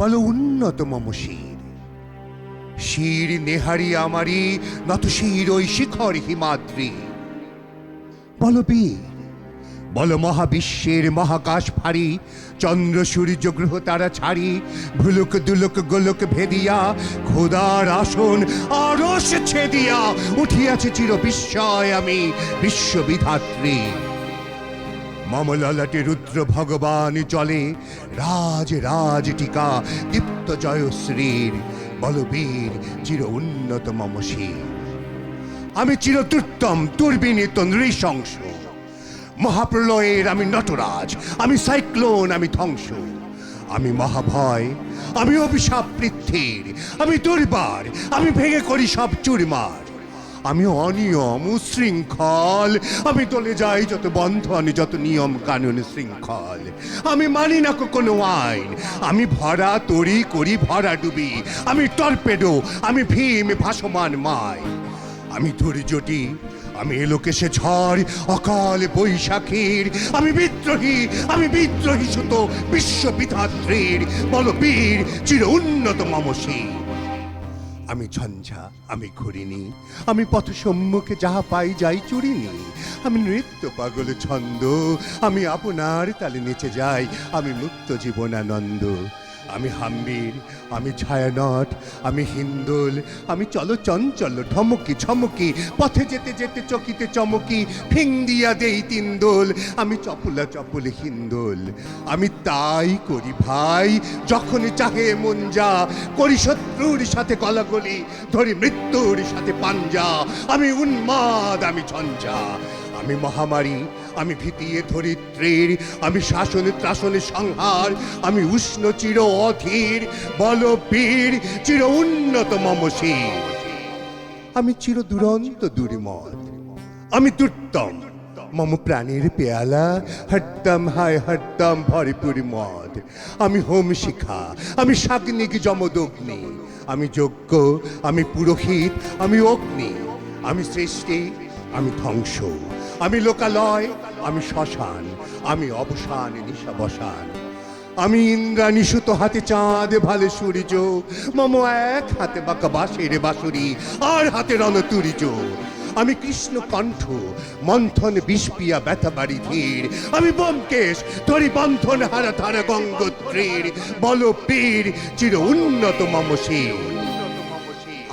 বলো উন্নত মম শির। শির নেহারি আমারি নত শির ওই শিখর হিমাদ্রি। বলো বীর, বলো মহাবিশ্বের মহাকাশ ফাড়ি, চন্দ্র সূর্য গ্রহ তারা ছাড়ি, ভুলুক দুলুক গোলক ভেদিয়া খোদার আসন আরশ ছেদিয়া উঠিয়াছে চির বিস্ময় আমি বিশ্ববিধাত্রী। মম ললাটে রুদ্র ভগবান চলে রাজ রাজ টিকা দীপ্ত জয়শ্রীর। বলবীর চির উন্নত মম শির। আমি চিরতুত্তম দুর্বিনীত নৃশংস, মহাপ্রলয়ের আমি নটরাজ, আমি সাইক্লোন, আমি ধ্বংস, আমি মহাভয়, আমি অভিশাপ পৃথ্বীর, আমি দুর্বার, আমি ভেঙে করি সব চুরমার। আমি অনিয়ম উশৃঙ্খল, আমি চলে যাই যত বন্ধন যত নিয়ম কানুন শৃঙ্খল। আমি মানি না কোনো আইন, আমি ভরা তরি করি ভরা ডুবি, আমি টর্পেডো, আমি ভীম ভাসমান মাই। আমি ধৈর্যটি, আমি এলোকেশে ঝড় অকাল বৈশাখীর, আমি বিদ্রোহী, আমি বিদ্রোহী সুত বিশ্ববিধাত্রীর। বল বীর চির উন্নত মম শির। আমি ঝঞ্ঝা, আমি ঘুরিনি, আমি পথ সম্মুখে যাহা পাই যাই চুরিনি। আমি নৃত্য পাগল ছন্দ, আমি আপনার তালে নেচে যাই, আমি মুক্ত জীবনানন্দ। আমি হাম্বির, আমি ছায়ানট, আমি হিন্দোল, আমি চলো চঞ্চল ঢমকি ঝমকি, পথে যেতে যেতে চকিতে চমকি ফিং দিয়া দেই তিন দোল। আমি চপলা চপল হিন্দোল, আমি তাই করি ভাই যখন চাহে মন যা, করি শত্রুর সাথে গলাগলি, ধরি মৃত্যুর সাথে পাঞ্জা। আমি উন্মাদ, আমি ঝঞ্ঝা, আমি মহামারী, আমি ভীতিয়ে ধরিত্রীর, আমি শাসন ত্রাসনে সংহার, আমি উষ্ণ চির অধীর। বল বীর চির উন্নত মম শির। আমি চির দুরন্ত দুর্মদ, আমি দুর্তম, মম প্রাণের পেয়ালা হরদম হায় হরদম ভরপুর মদ। আমি হোম শিখা, আমি সাগ্নিক যমদগ্নি, আমি যজ্ঞ, আমি পুরোহিত, আমি অগ্নি, আমি সৃষ্টি, আমি ধ্বংস, আমি লোকালয়, আমি শ্মশান, আমি অবসান নিশাবসান। আমি ইন্দ্রাণী সুত হাতে চাঁদ ভালে সূর্য, মম এক হাতে বাঁকা বাঁশের বাঁশুরি আর হাতে রণতুরিজ। আমি কৃষ্ণ কণ্ঠ, মন্থন বিষপিয়া ব্যথা বাড়ি ধীর, আমি ব্যোমকেশ, ধরি বন্ধন হারা ধারা গঙ্গোত্রীর। বল বীর চির উন্নত মম শির।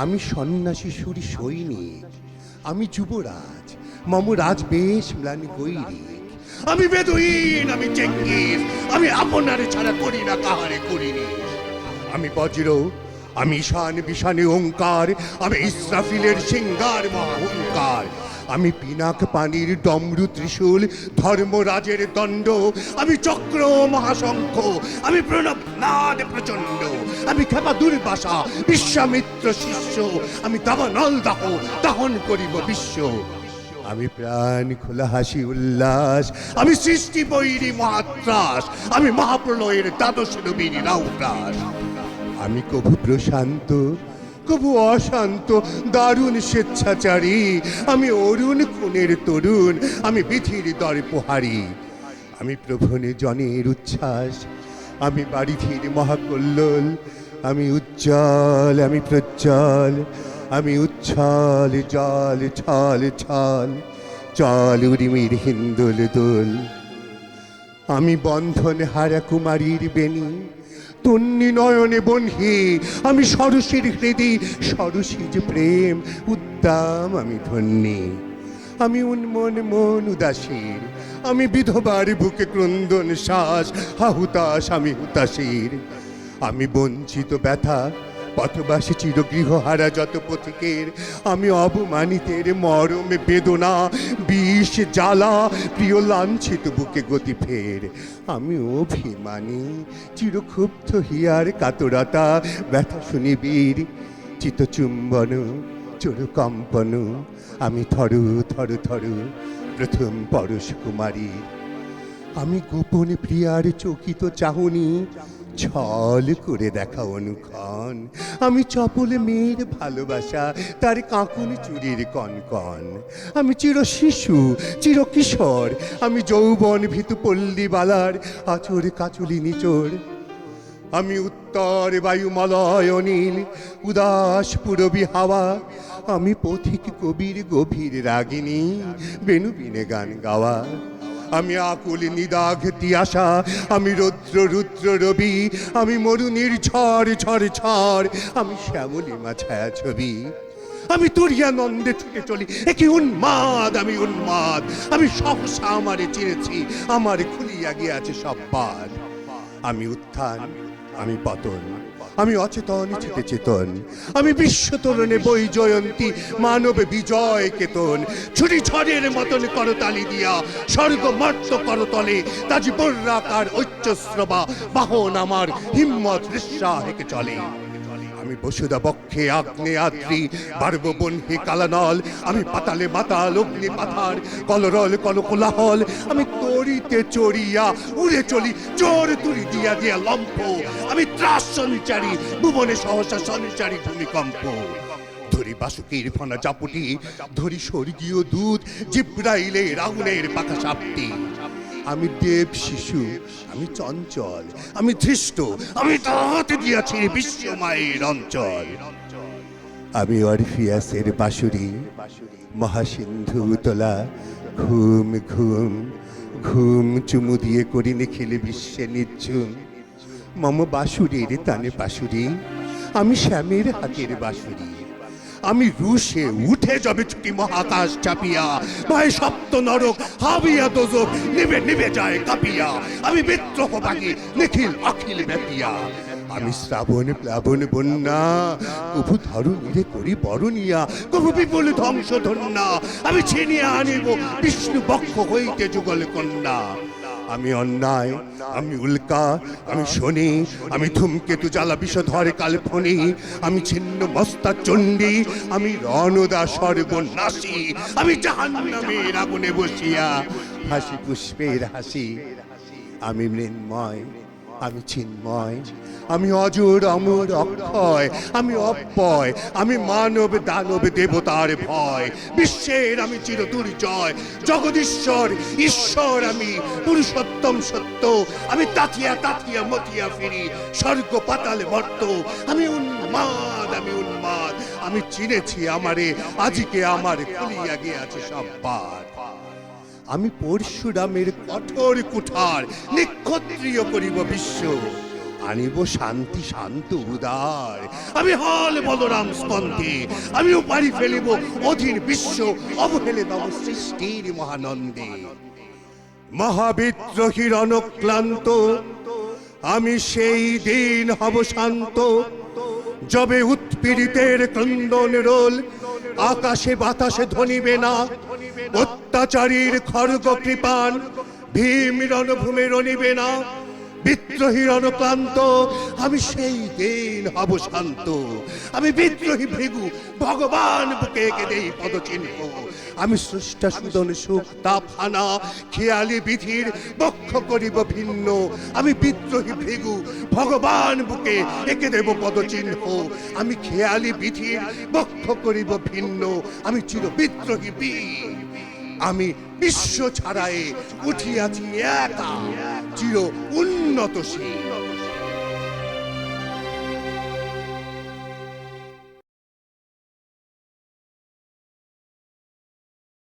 আমি সন্ন্যাসী সুরি সৈনিক, আমি যুবরাজ, মম রাজবেশ ম্লান গৈরিক। আমি বেদুইন, আমি চেঙ্গিস, আমি আপনারে ছাড়া করি না কাহারে করিনি। আমি বজ্র, আমি ঈশান বিশানে ওঙ্কার, আমি ইসরাফিলের সিংগার মহাহুঙ্কার। আমি পিনাক পানির ডমরু ত্রিশূল, ধর্মরাজের দণ্ড, আমি চক্র মহাশঙ্খ, আমি প্রণব নাদ প্রচণ্ড, আমি খেপা দুর্বাসা বিশ্বামিত্র শিষ্য, আমি দাবানল দাহ দাহন করিব বিশ্ব। আমি প্রাণ খোলা হাসি উল্লাস, আমি সৃষ্টি বৈরী মহাত্রাস, আমি মহাপ্রলয়ের দ্বাদশ নবীর রাউতাস। আমি কভু প্রশান্ত, কভু অশান্ত, দারুণ স্বেচ্ছাচারী, আমি অরুণ খুনের তরুণ, আমি বিধির দর্পহারী। আমি প্রভনে জনের উচ্ছ্বাস, আমি বারিধির মহাকল্লোল, আমি উজ্জ্বল, আমি প্রজ্জ্বল, আমি উচ্ছল জল ছল ছল, চল উরিমির হিন্দোল দোল। আমি বন্ধন হারা কুমারীর বেণী, তন্নি নয়নে বনহি, আমি সরসীর হৃদি সরসীজ প্রেম উদ্দাম, আমি ধন্যী। আমি উন্মন মন উদাসীর, আমি বিধবার বুকে ক্রন্দন শ্বাস হাহুতাস, আমি হুতাশীর। আমি বঞ্চিত ব্যথা পথবাসী চিরগৃহহারা যত পথিকের, আমি অবমানিতের মরমে বেদনা বিষ জ্বালা প্রিয় লাঞ্ছিত বুকে গতি ফের। আমি অভিমানী চিরক্ষুব্ধ হিয়ার কাতরতা ব্যথা শুনিবীর চিতচুম্বন চোরকম্পন। আমি থরু থরু থরু প্রথম পরশ কুমারী। আমি গোপন প্রিয়ার চকিত চাহনি ছল করে দেখা অনুক্ষণ। আমি চপল মেয়ের ভালোবাসা তার কাঁকুন চুরির কনকন। আমি চির শিশু চির কিশোর, আমি যৌবন ভীতু পল্লীবালার আচর কাচুলি নিচোর। আমি উত্তর বায়ুমলয় নীল উদাস পুরবী হাওয়া, আমি পথিক কবির গভীর রাগিনী বেনু বিনে গান গাওয়া। আমি আকুল নিদাঘ তিয়াসা, আমি রৌদ্র রুদ্র রবি, আমি মরুনির ঝড় ঝড় ঝড়, আমি শ্যামলিমা ছায়া ছবি। আমি তুরিয়ানন্দে ছুটে চলি, একই উন্মাদ, আমি উন্মাদ। আমি সহসা আমারে চিনেছি, আমার খুলিয়া গিয়াছে সব পার। আমি উত্থান, আমি পতন, আমি অচেতন চিতে চেতন, আমি বিশ্বতরণে বই জয়ন্তী মানব বিজয় কেতন। ছুটি ঝড়ের মতন করতালি দিয়া স্বর্গ মর্ত করতলে, তাজি বর্রাকার ঐচ্যস্রবা বাহন আমার হিম্মত রিস্যা হেকে চলে। আমি বসুদা বক্ষে আগ্নে আদ্রি বার্ব বন্হে কালানল, আমি পাতালে মাতাল অগ্নি পাথার কলরল কলকোলাহল। আমি তরিতে চড়িয়া উড়ে চলি জোর তুরি দিয়া দিয়া লম্ফ, আমি ত্রাস সঞ্চারী ভুবনে সহসা সঞ্চারী ভূমিকম্প। ধরি বাসুকির ফনা চাপুটি, ধরি স্বর্গীয় দূত জিব্রাইলে রাহুলের পাখা সাপটি। আমি দেব শিশু, আমি চঞ্চল, আমি ধৃষ্ট, আমি তাহাতে দিয়াছি বিশ্ব মায়ের অঞ্চল। আমি অরফিয়াসের বাঁশুরি, মহাসিন্ধু তোলা ঘুম ঘুম ঘুম চুমু দিয়ে করি নিখিল বিশ্বে নিঝুম। মম বাঁশুরির তানে বাঁশুরি, আমি শ্যামের হাতের বাঁশুরি। আমি রুশে উঠে যাবে ছুটি মহাকাশ চাপিয়া, ভয় সপ্ত নরক হাবিয়া দোজক নিবে নিবে যায় কাঁপিয়া। আমি বিদ্রোহ বাগি নিখিল অখিল ব্যাপিয়া। আমি শ্রাবণ প্লাবন বন্যা, কভু ধরণীরে করি বরণিয়া, কভু বিপুল ধ্বংস ধন্যা। আমি ছিনিয়া আনিব বিষ্ণু বক্ষ হইতে যুগল কন্যা। আমি অন্যায়, আমি উল্কা, আমি শনি, আমি ধূমকেতু জ্বালা বিষধরে কালফনি। আমি ছিন্ন মস্তা চণ্ডী, আমি রণদা সর্বনাশী। আমি জাহান্নামের আগুনে বসিয়া হাসি পুষ্পের হাসি। আমি মৃন্ময়, আমি চিন্ময়, আমি অজর অমর অক্ষয়, আমি অব্যয়, আমি মানব দানব দেবতার ভয়। বিশ্বের আমি চির দুর্জয়, জগদীশ্বর ঈশ্বর আমি পুরুষোত্তম সত্য। আমি তাথিয়া তাথিয়া মতিয়া ফিরি স্বর্গ পাতালে মর্ত। আমি উন্মাদ, আমি উন্মাদ, আমি চিনেছি আমারে আজকে আমার খুলিয়া গিয়াছে সব বার। আমি পরশুরামের কঠোর কুঠার নিক্ষত্রিয় করিব বিশ্ব, আনিব শান্তি শান্ত উদার। আমি হল বলরাম স্কন্ধে, আমি উপারি ফেলিব অধীন বিশ্ব অবহেলে তব সৃষ্টির মহানন্দে। মহাবিদ্রোহীর অনক্লান্ত আমি সেই দিন হব শান্ত, যবে উৎপীড়িতের ক্রন্দন রোল আকাশে বাতাসে ধ্বনিবে না। অত্যাচারীর খড়গ কৃপান ভীম রণভূমে রণিবে না। বিদ্রোহী রণক্লান্ত আমি সেই দিন হব শান্ত। আমি বিদ্রোহী ভৃগু ভগবান বুকে এঁকে দেই পদচিহ্ন। আমি স্রষ্টা সুদন সুখ তাপ হানা খেয়ালি বিধির বক্ষ করিব ভিন্ন। আমি বিদ্রোহী ভৃগু ভগবান বুকে এঁকে দেব পদচিহ্ন। আমি খেয়ালি বিধির বক্ষ করিব ভিন্ন। আমি চির বিদ্রোহী বীর, আমি বিশ্ব ছাড়ায়ে উঠিয়াছি একা চির উন্নতশীল।